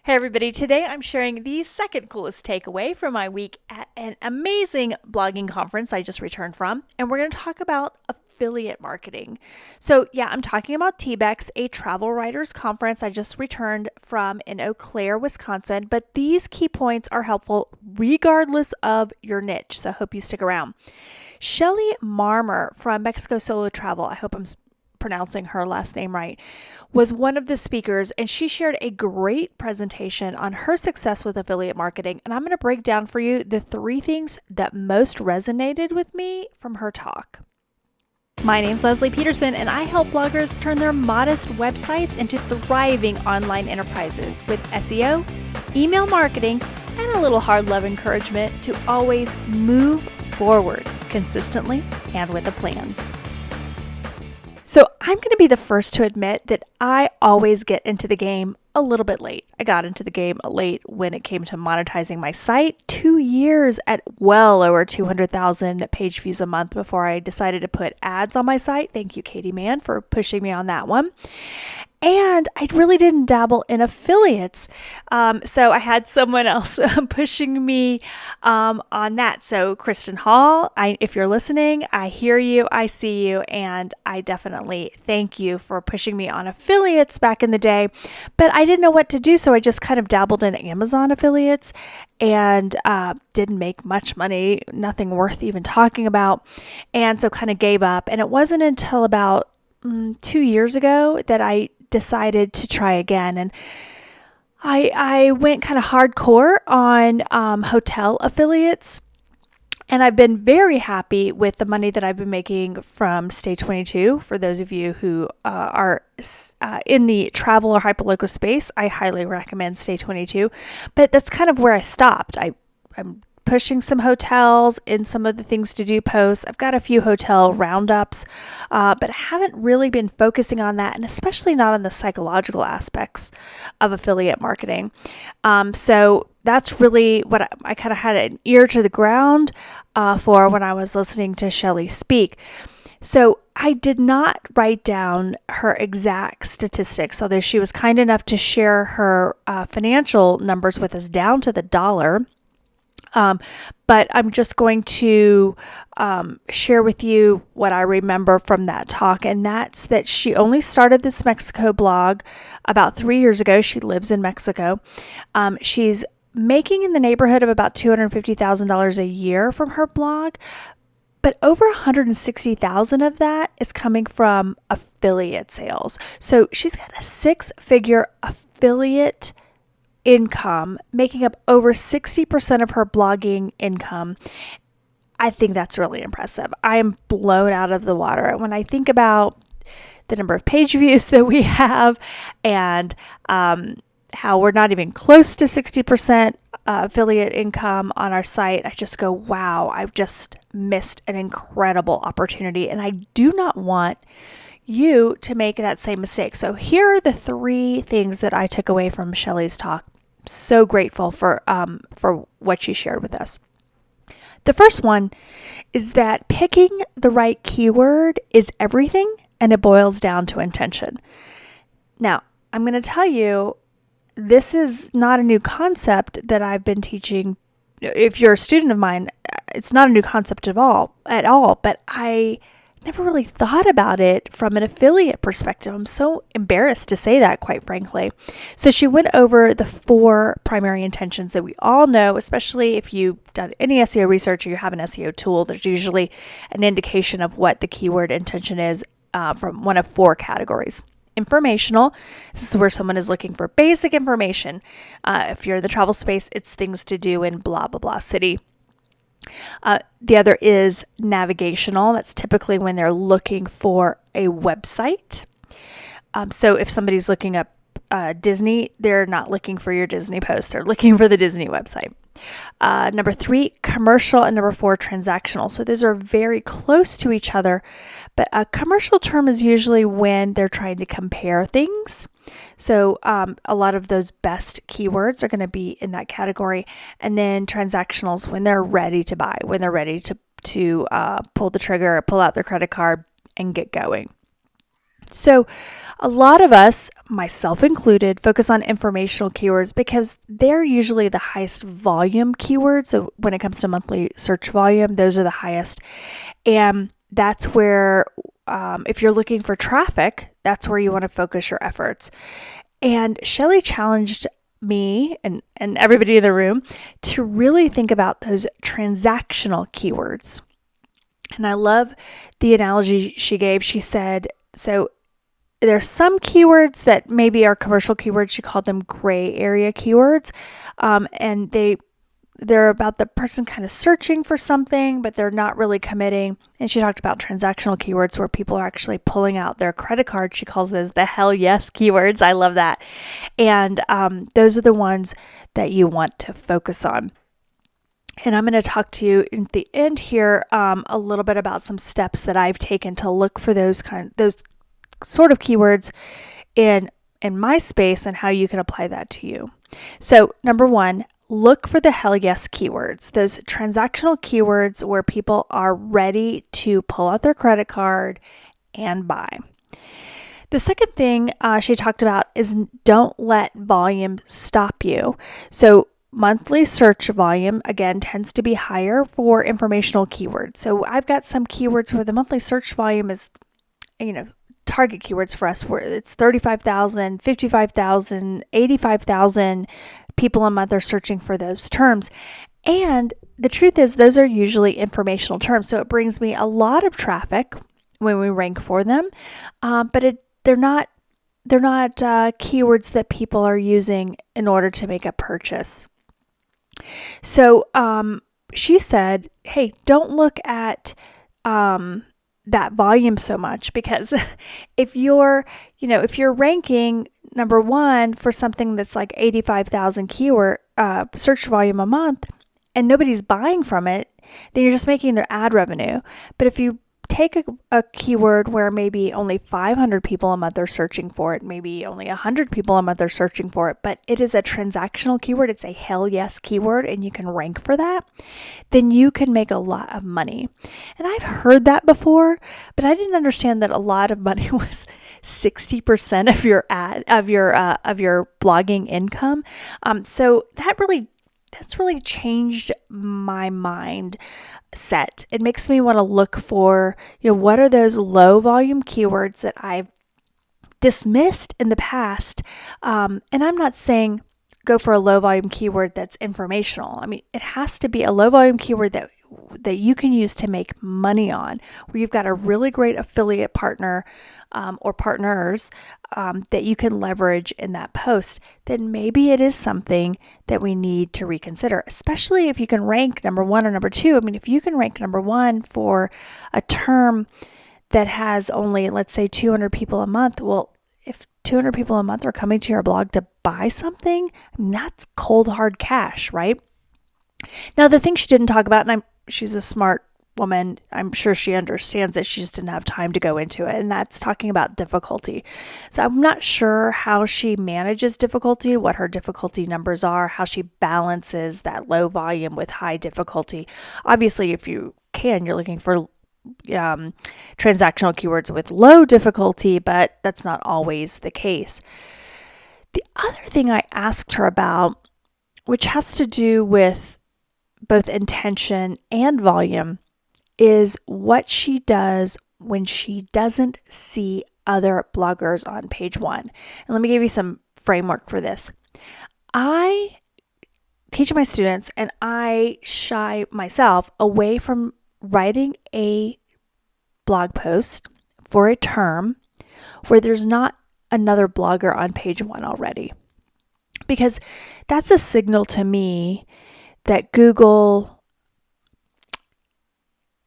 Hey everybody, today I'm sharing the second coolest takeaway from my week at an amazing blogging conference I just returned from, and we're going to talk about affiliate marketing. So, yeah, I'm talking about TBEX, a travel writers conference I just returned from in Eau Claire, Wisconsin, but these key points are helpful regardless of your niche, so I hope you stick around. Shelly Marmer from Mexico Solo Travel, I hope I'm pronouncing her last name right, was one of the speakers, and she shared a great presentation on her success with affiliate marketing. And I'm going to break down for you the 3 things that most resonated with me from her talk. My name's Leslie Peterson, and I help bloggers turn their modest websites into thriving online enterprises with SEO, email marketing, and a little hard love encouragement to always move forward consistently and with a plan. So I'm going to be the first to admit that I always get into the game a little bit late. I got into the game late when it came to monetizing my site, 2 years at well over 200,000 page views a month before I decided to put ads on my site. Thank you, Katie Mann, for pushing me on that one. And I really didn't dabble in affiliates. So I had someone else pushing me on that. So Kristen Hall, if you're listening, I hear you, I see you, and I definitely thank you for pushing me on affiliates back in the day. But I didn't know what to do, so I just kind of dabbled in Amazon affiliates and didn't make much money, nothing worth even talking about. And so kind of gave up. And it wasn't until about 2 years ago that I decided to try again. And I went kind of hardcore on hotel affiliates. And I've been very happy with the money that I've been making from Stay 22. For those of you who are in the travel or hyperlocal space, I highly recommend Stay 22. But that's kind of where I stopped. I'm pushing some hotels in some of the things to do posts. I've got a few hotel roundups, but I haven't really been focusing on that, and especially not on the psychological aspects of affiliate marketing. So that's really what I kind of had an ear to the ground for when I was listening to Shelly speak. So I did not write down her exact statistics, although she was kind enough to share her financial numbers with us down to the dollar. But I'm just going to share with you what I remember from that talk, and that's that she only started this Mexico blog about 3 years ago. She lives in Mexico. She's making in the neighborhood of about $250,000 a year from her blog, but over $160,000 of that is coming from affiliate sales. So she's got a 6-figure affiliate income, making up over 60% of her blogging income. I think that's really impressive. I am blown out of the water when I think about the number of page views that we have and how we're not even close to 60% affiliate income on our site. I just go, wow, I've just missed an incredible opportunity, and I do not want you to make that same mistake. So here are the 3 things that I took away from Shelly's talk. So grateful for what she shared with us. The first one is that picking the right keyword is everything, and it boils down to intention. Now, I'm going to tell you, this is not a new concept that I've been teaching. If you're a student of mine, it's not a new concept at all, but I never really thought about it from an affiliate perspective. I'm so embarrassed to say that, quite frankly. So she went over the 4 primary intentions that we all know, especially if you've done any SEO research or you have an SEO tool. There's usually an indication of what the keyword intention is from one of 4 categories. Informational. This is where someone is looking for basic information. If you're in the travel space, it's things to do in blah, blah, blah city. The other is navigational. That's typically when they're looking for a website. So if somebody's looking up Disney, they're not looking for your Disney post. They're looking for the Disney website. Number 3, commercial, and number 4, transactional. So those are very close to each other, but a commercial term is usually when they're trying to compare things. So a lot of those best keywords are going to be in that category. And then transactionals when they're ready to buy, when they're ready to pull the trigger, pull out their credit card and get going. So a lot of us, myself included, focus on informational keywords because they're usually the highest volume keywords. So when it comes to monthly search volume, those are the highest. And that's where, if you're looking for traffic, that's where you want to focus your efforts. And Shelley challenged me and everybody in the room to really think about those transactional keywords. And I love the analogy she gave. She said, so there's some keywords that maybe are commercial keywords. She called them gray area keywords. And they're about the person kind of searching for something, but they're not really committing. And she talked about transactional keywords where people are actually pulling out their credit card. She calls those the hell yes keywords. I love that. And those are the ones that you want to focus on. And I'm going to talk to you at the end here a little bit about some steps that I've taken to look for those sort of keywords in my space and how you can apply that to you. So number one, look for the hell yes keywords, those transactional keywords where people are ready to pull out their credit card and buy. The second thing she talked about is don't let volume stop you. So monthly search volume, again, tends to be higher for informational keywords. So I've got some keywords where the monthly search volume is, target keywords for us where it's 35,000, 55,000, 85,000 people a month are searching for those terms. And the truth is those are usually informational terms. So it brings me a lot of traffic when we rank for them, but they're not keywords that people are using in order to make a purchase. So she said, hey, don't look at that volume so much, because if you're ranking number one for something that's like 85,000 keyword search volume a month and nobody's buying from it, then you're just making their ad revenue. But if you take a keyword where maybe only 500 people a month are searching for it, maybe only 100 people a month are searching for it, but it is a transactional keyword, it's a hell yes keyword, and you can rank for that, then you can make a lot of money. And I've heard that before, but I didn't understand that a lot of money was 60% of your blogging income. So that's really changed my mind set. It makes me want to look for, what are those low volume keywords that I've dismissed in the past. And I'm not saying go for a low volume keyword that's informational. I mean, it has to be a low volume keyword that you can use to make money on, where you've got a really great affiliate partner or partners that you can leverage in that post. Then maybe it is something that we need to reconsider, especially if you can rank number one or number two. I mean, if you can rank number one for a term that has only, let's say, 200 people a month, well, if 200 people a month are coming to your blog to buy something, I mean, that's cold hard cash, right? Now, the thing she didn't talk about, and she's a smart woman, I'm sure she understands it, she just didn't have time to go into it, and that's talking about difficulty. So I'm not sure how she manages difficulty, what her difficulty numbers are, how she balances that low volume with high difficulty. Obviously, if you can, you're looking for transactional keywords with low difficulty, but that's not always the case. The other thing I asked her about, which has to do with both intention and volume, is what she does when she doesn't see other bloggers on page one. And let me give you some framework for this. I teach my students, and I shy myself away from writing a blog post for a term where there's not another blogger on page one already, because that's a signal to me that Google,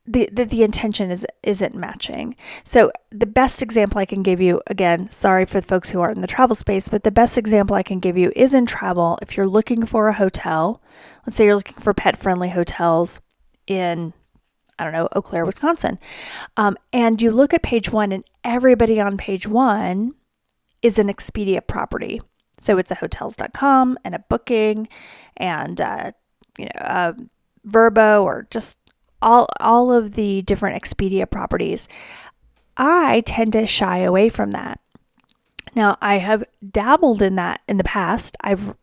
the intention isn't matching. So the best example I can give you, again, sorry for the folks who aren't in the travel space, but the best example I can give you is in travel. If you're looking for a hotel, let's say you're looking for pet-friendly hotels in, Eau Claire, Wisconsin, and you look at page one, and everybody on page one is an Expedia property. So it's a hotels.com and a Booking and Vrbo, or just all of the different Expedia properties. I tend to shy away from that. Now, I have dabbled in that in the past. I've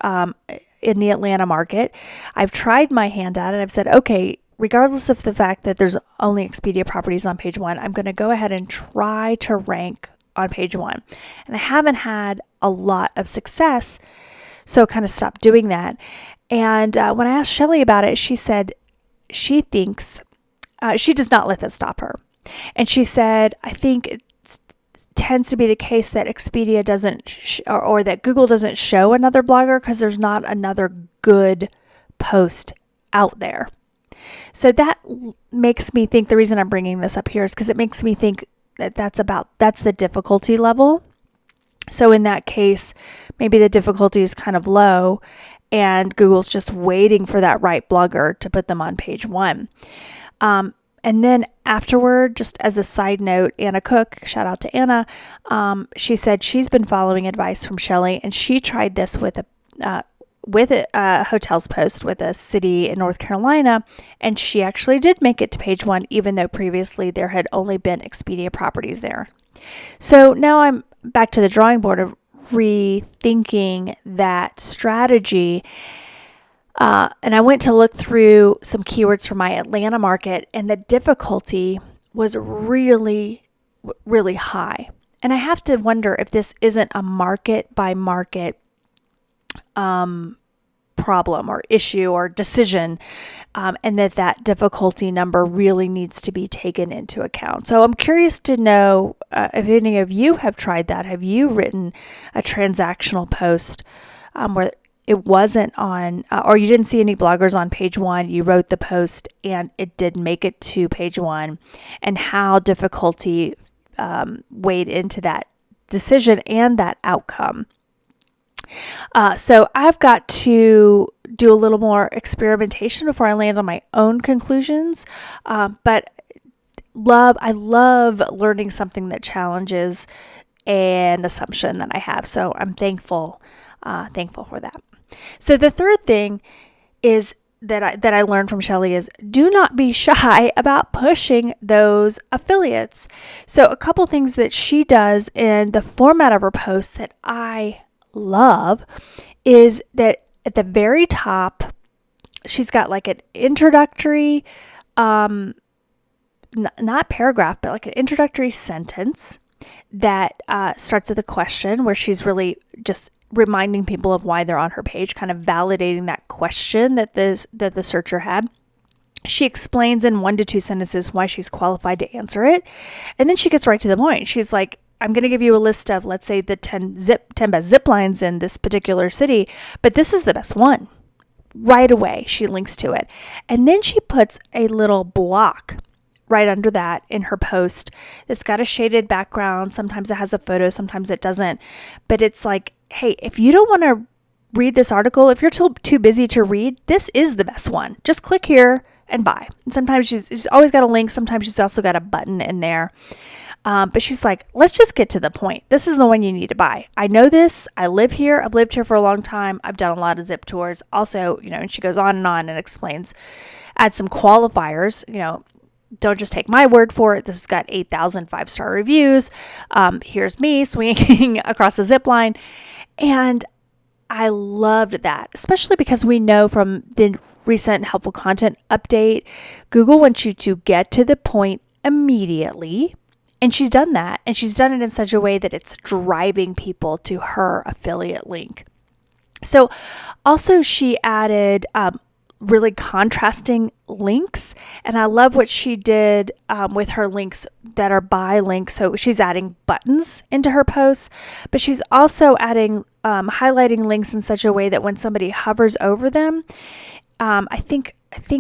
in the Atlanta market, I've tried my hand at it. I've said, okay, regardless of the fact that there's only Expedia properties on page one, I'm going to go ahead and try to rank on page one. And I haven't had a lot of success, so kind of stopped doing that. And when I asked Shelly about it, she said she thinks she does not let that stop her. And she said, I think it tends to be the case that Expedia doesn't or that Google doesn't show another blogger because there's not another good post out there. So that makes me think, the reason I'm bringing this up here is because it makes me think that that's the difficulty level. So in that case, maybe the difficulty is kind of low and Google's just waiting for that right blogger to put them on page one. And then afterward, just as a side note, Anna Cook, shout out to Anna, she said she's been following advice from Shelly, and she tried this with a hotels post with a city in North Carolina, and she actually did make it to page one, even though previously there had only been Expedia properties there. So now I'm back to the drawing board of rethinking that strategy. And I went to look through some keywords for my Atlanta market, and the difficulty was really, really high. And I have to wonder if this isn't a market by market problem or issue or decision, and that difficulty number really needs to be taken into account. So I'm curious to know if any of you have tried that. Have you written a transactional post where it wasn't on, or you didn't see any bloggers on page one, you wrote the post and it did make it to page one, and how difficulty weighed into that decision and that outcome? So I've got to do a little more experimentation before I land on my own conclusions. But I love learning something that challenges an assumption that I have. So I'm thankful for that. So the third thing is that I learned from Shelly is do not be shy about pushing those affiliates. So a couple things that she does in the format of her posts that I love is that at the very top, she's got like an introductory, not paragraph, but like an introductory sentence that starts with a question where she's really just reminding people of why they're on her page, kind of validating that question that the searcher had. She explains in 1 to 2 sentences why she's qualified to answer it. And then she gets right to the point. She's like, I'm going to give you a list of, let's say, the 10 best zip lines in this particular city, but this is the best one. Right away, she links to it. And then she puts a little block right under that in her post. It's got a shaded background. Sometimes it has a photo, sometimes it doesn't. But it's like, hey, if you don't want to read this article, if you're too busy to read, this is the best one. Just click here and buy. And sometimes she's always got a link. Sometimes she's also got a button in there. But she's like, let's just get to the point. This is the one you need to buy. I know this. I live here. I've lived here for a long time. I've done a lot of zip tours. Also, and she goes on and explains, add some qualifiers, don't just take my word for it. This has got 8,000 5-star reviews. Here's me swinging across the zip line. And I loved that, especially because we know from the recent helpful content update, Google wants you to get to the point immediately. And she's done that. And she's done it in such a way that it's driving people to her affiliate link. So also she added really contrasting links. And I love what she did with her links that are by links. So she's adding buttons into her posts, but she's also adding highlighting links in such a way that when somebody hovers over them, I think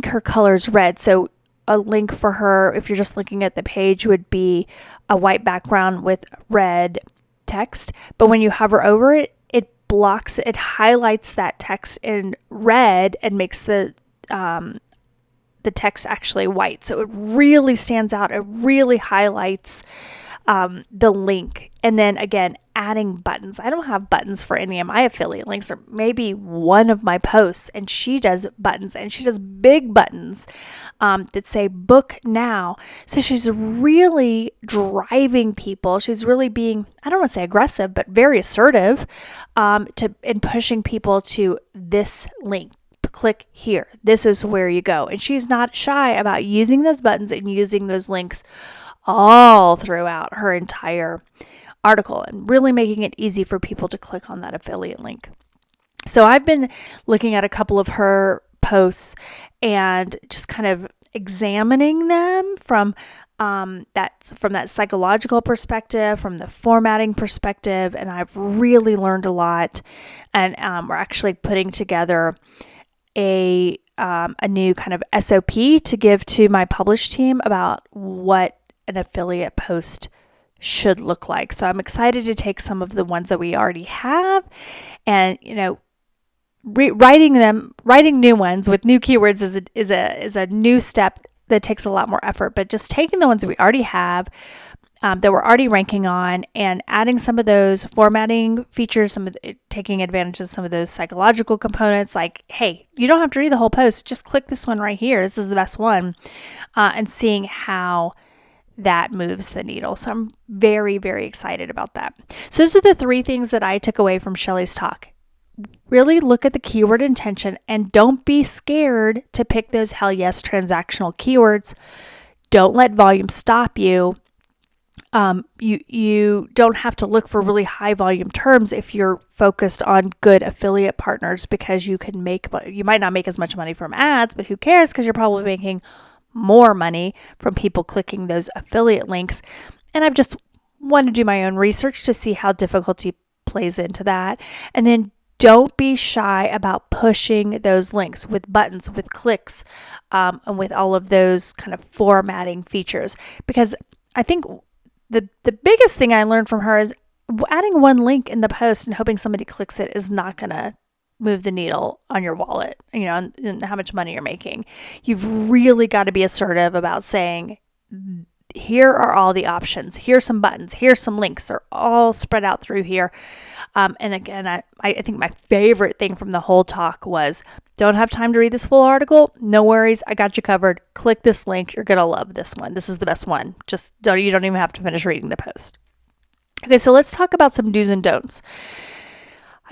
her color is red. So a link for her, if you're just looking at the page, would be a white background with red text. But when you hover over it, it highlights that text in red and makes the text actually white. So it really stands out. It really highlights the link, and then again, adding buttons. I don't have buttons for any of my affiliate links, or maybe one of my posts, and she does buttons, and she does big buttons that say book now. So she's really driving people. She's really being, I don't want to say aggressive, but very assertive in pushing people to this link. Click here. This is where you go. And she's not shy about using those buttons and using those links all throughout her entire article and really making it easy for people to click on that affiliate link. So I've been looking at a couple of her posts and just kind of examining them from that psychological perspective, from the formatting perspective, and I've really learned a lot. And we're actually putting together a new kind of SOP to give to my publish team about what an affiliate post should look like. So I'm excited to take some of the ones that we already have and, writing new ones with new keywords is a new step that takes a lot more effort, but just taking the ones that we already have, that we're already ranking on, and adding some of those formatting features, taking advantage of some of those psychological components, like, hey, you don't have to read the whole post, just click this one right here. This is the best one, and seeing how that moves the needle. So I'm very, very excited about that. So those are the three things that I took away from Shelly's talk. Really look at the keyword intention and don't be scared to pick those hell yes transactional keywords. Don't let volume stop you. You don't have to look for really high volume terms if you're focused on good affiliate partners, because you might not make as much money from ads, but who cares, because you're probably making more money from people clicking those affiliate links. And I've just wanted to do my own research to see how difficulty plays into that. And then don't be shy about pushing those links with buttons, with clicks, and with all of those kind of formatting features. Because I think the biggest thing I learned from her is adding one link in the post and hoping somebody clicks it is not going to move the needle on your wallet, and how much money you're making. You've really got to be assertive about saying, here are all the options. Here's some buttons. Here's some links. They're all spread out through here. And again, I think my favorite thing from the whole talk was, don't have time to read this full article? No worries. I got you covered. Click this link. You're going to love this one. This is the best one. You don't even have to finish reading the post. Okay, so let's talk about some do's and don'ts.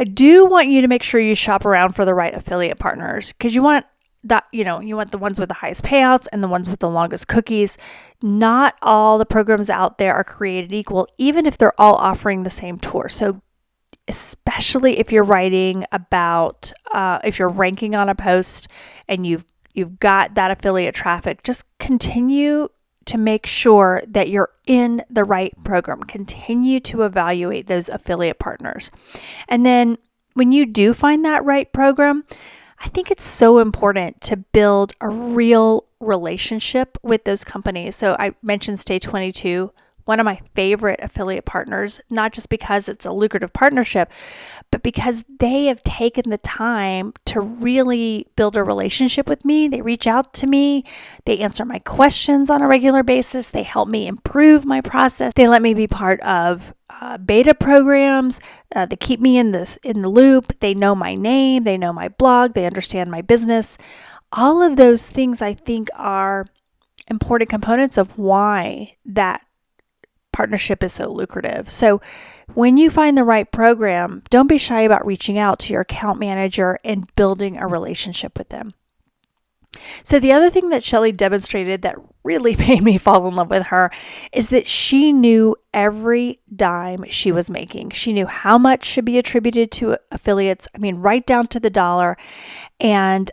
I do want you to make sure you shop around for the right affiliate partners, because you want that, you want the ones with the highest payouts and the ones with the longest cookies. Not all the programs out there are created equal, even if they're all offering the same tour. So especially if you're writing about, if you're ranking on a post and you've got that affiliate traffic, just continue to make sure that you're in the right program. Continue to evaluate those affiliate partners. And then when you do find that right program, I think it's so important to build a real relationship with those companies. So I mentioned Stay 22, one of my favorite affiliate partners, not just because it's a lucrative partnership, but because they have taken the time to really build a relationship with me. They reach out to me. They answer my questions on a regular basis. They help me improve my process. They let me be part of beta programs. They keep me in the loop. They know my name. They know my blog. They understand my business. All of those things I think are important components of why that partnership is so lucrative. So when you find the right program, don't be shy about reaching out to your account manager and building a relationship with them. So the other thing that Shelly demonstrated that really made me fall in love with her is that she knew every dime she was making. She knew how much should be attributed to affiliates, right down to the dollar. And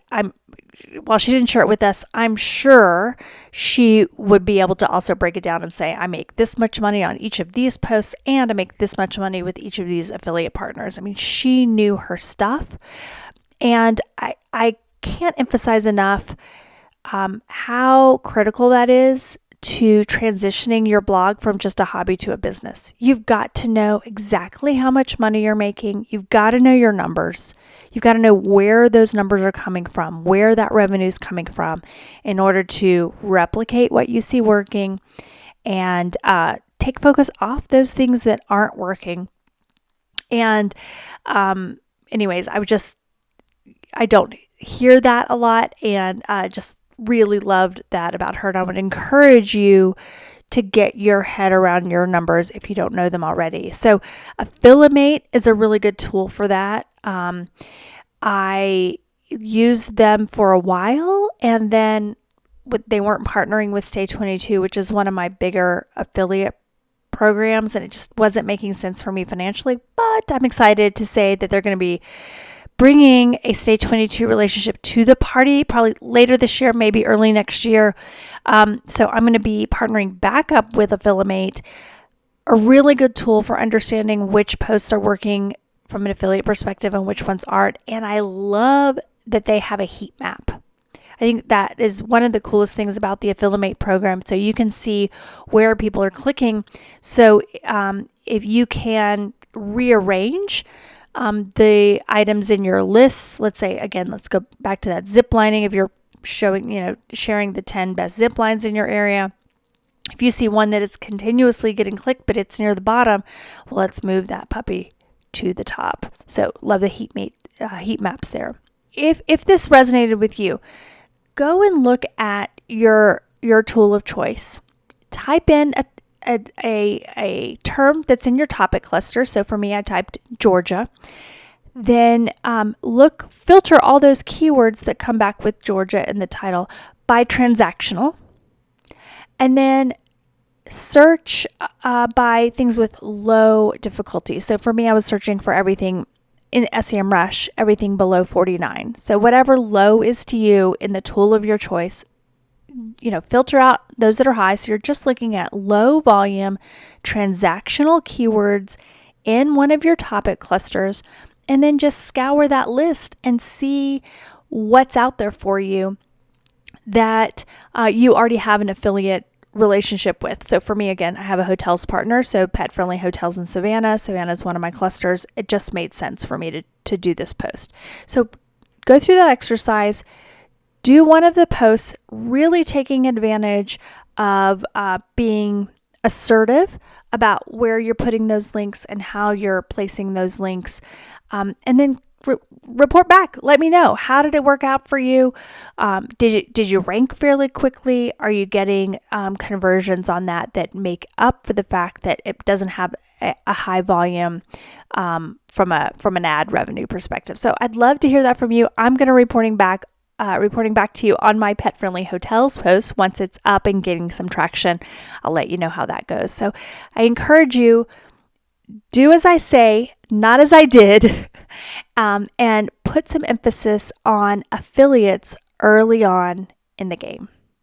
while she didn't share it with us, I'm sure she would be able to also break it down and say, I make this much money on each of these posts, and I make this much money with each of these affiliate partners. She knew her stuff. And I can't emphasize enough how critical that is to transitioning your blog from just a hobby to a business. You've got to know exactly how much money you're making. You've got to know your numbers. You've got to know where those numbers are coming from, where that revenue is coming from, in order to replicate what you see working and take focus off those things that aren't working. And anyways, I don't hear that a lot, and just really loved that about her. And I would encourage you to get your head around your numbers if you don't know them already. So Affiliate is a really good tool for that. I used them for a while, and then they weren't partnering with Stay 22, which is one of my bigger affiliate programs, and it just wasn't making sense for me financially. But I'm excited to say that they're going to be bringing a Stay 22 relationship to the party probably later this year, maybe early next year. So I'm going to be partnering back up with Affiliate, a really good tool for understanding which posts are working from an affiliate perspective and which ones aren't. And I love that they have a heat map. I think that is one of the coolest things about the Affiliate program. So you can see where people are clicking. So if you can rearrange the items in your lists, let's say, again, let's go back to that zip lining. If you're sharing the 10 best zip lines in your area, if you see one that is continuously getting clicked, but it's near the bottom, well, let's move that puppy to the top. So love the heat maps there. If this resonated with you, go and look at your tool of choice. Type in a term that's in your topic cluster. So for me, I typed Georgia. Then filter all those keywords that come back with Georgia in the title by transactional. And then search by things with low difficulty. So for me, I was searching for everything in SEMrush, everything below 49. So whatever low is to you in the tool of your choice, filter out those that are high. So you're just looking at low volume transactional keywords in one of your topic clusters, and then just scour that list and see what's out there for you that you already have an affiliate relationship with. So for me, again, I have a hotels partner, so Pet Friendly Hotels in Savannah. Savannah is one of my clusters. It just made sense for me to do this post. So go through that exercise. Do one of the posts, really taking advantage of being assertive about where you're putting those links and how you're placing those links. And then report back. Let me know. How did it work out for you? Did you rank fairly quickly? Are you getting conversions on that make up for the fact that it doesn't have a high volume from an ad revenue perspective? So I'd love to hear that from you. I'm going to reporting back to you on my Pet Friendly Hotels post once it's up and getting some traction. I'll let you know how that goes. So I encourage you, do as I say, not as I did, and put some emphasis on affiliates early on in the game.